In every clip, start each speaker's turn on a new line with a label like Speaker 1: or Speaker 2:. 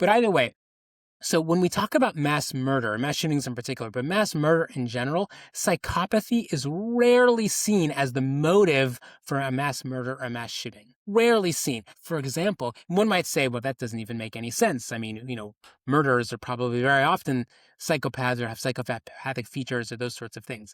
Speaker 1: But either way, so when we talk about mass murder, mass shootings in particular, but mass murder in general, psychopathy is rarely seen as the motive for a mass murder or a mass shooting. Rarely seen. For example, one might say, well, that doesn't even make any sense. I mean, murderers are probably very often psychopaths or have psychopathic features or those sorts of things.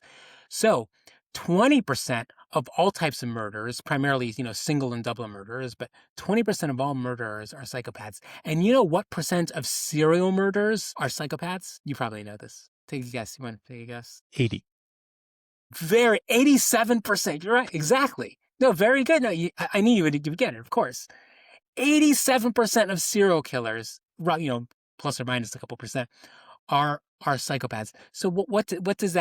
Speaker 1: So 20% of all types of murderers, primarily, single and double murderers, but 20% of all murderers are psychopaths. And you know what percent of serial murderers are psychopaths? You probably know this. Take a guess. You want to take a guess?
Speaker 2: 80.
Speaker 1: 87%. You're right. Exactly. No, very good. No, I knew you would get it, of course. 87% of serial killers, plus or minus a couple percent, are psychopaths. So what does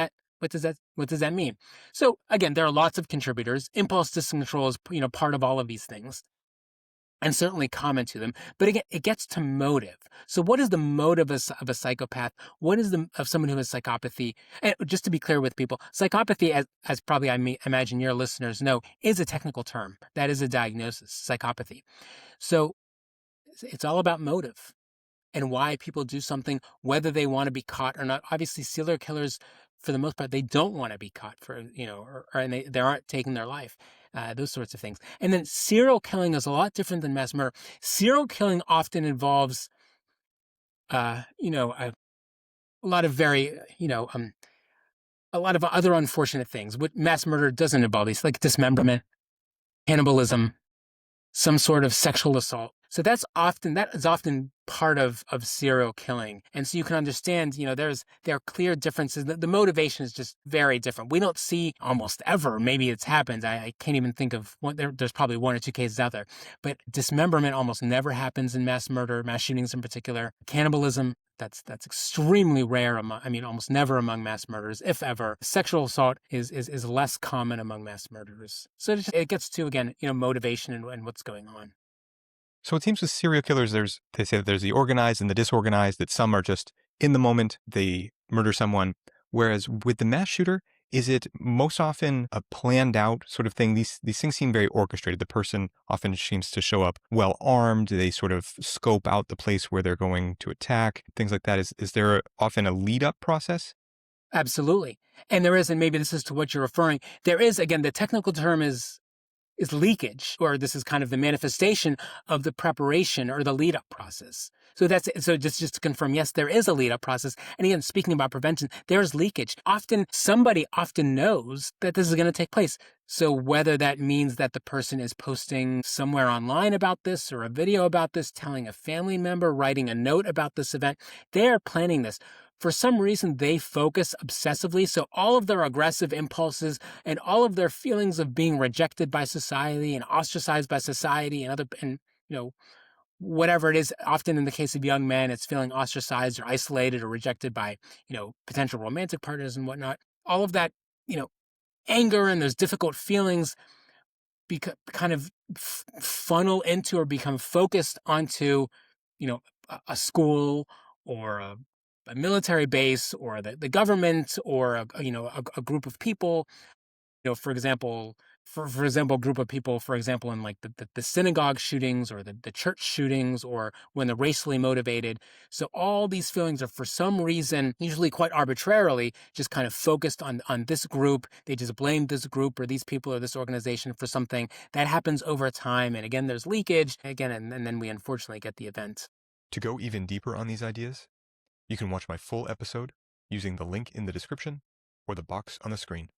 Speaker 1: that mean? So again, there are lots of contributors. Impulse discontrol is part of all of these things, and certainly common to them. But again, it gets to motive. So what is the motive of a psychopath? What is of someone who has psychopathy? And just to be clear with people, psychopathy, as probably I imagine your listeners know, is a technical term. That is a diagnosis, psychopathy. So it's all about motive and why people do something, whether they want to be caught or not. Obviously, serial killers, for the most part, they don't want to be caught and they aren't taking their life, those sorts of things. And then serial killing is a lot different than mass murder. Serial killing often involves, a lot of a lot of other unfortunate things. What mass murder doesn't involve, these like dismemberment, cannibalism, some sort of sexual assault. So that is often part of serial killing. And so you can understand, there are clear differences. The motivation is just very different. We don't see almost ever, maybe it's happened. I can't even think of one. There's probably one or two cases out there, but dismemberment almost never happens in mass murder, mass shootings in particular. Cannibalism, that's extremely rare almost never among mass murderers, if ever. Sexual assault is less common among mass murderers. So it gets to, again, motivation and what's going on.
Speaker 2: So it seems with serial killers, they say that there's the organized and the disorganized, that some are just in the moment, they murder someone. Whereas with the mass shooter, is it most often a planned out sort of thing? These things seem very orchestrated. The person often seems to show up well armed. They sort of scope out the place where they're going to attack, things like that. Is there often a lead up process?
Speaker 1: Absolutely. And there is, and maybe this is to what you're referring, there is, again, the technical term is leakage, or this is kind of the manifestation of the preparation or the lead-up process. So just to confirm, yes, there is a lead-up process. And again, speaking about prevention, there's leakage. Somebody often knows that this is going to take place. So whether that means that the person is posting somewhere online about this or a video about this, telling a family member, writing a note about this event, they are planning this. For some reason, they focus obsessively. So all of their aggressive impulses and all of their feelings of being rejected by society and ostracized by society and whatever it is, often in the case of young men, it's feeling ostracized or isolated or rejected by, potential romantic partners and whatnot. All of that, anger and those difficult feelings kind of funnel into or become focused onto, a school or a military base or the government or a group of people. For example, a group of people, for example, in like the synagogue shootings or the church shootings, or when they're racially motivated. So all these feelings are, for some reason, usually quite arbitrarily, just kind of focused on this group. They just blame this group or these people or this organization for something that happens over time. And again, there's leakage again, and then we unfortunately get the event.
Speaker 2: To go even deeper on these ideas, you can watch my full episode using the link in the description or the box on the screen.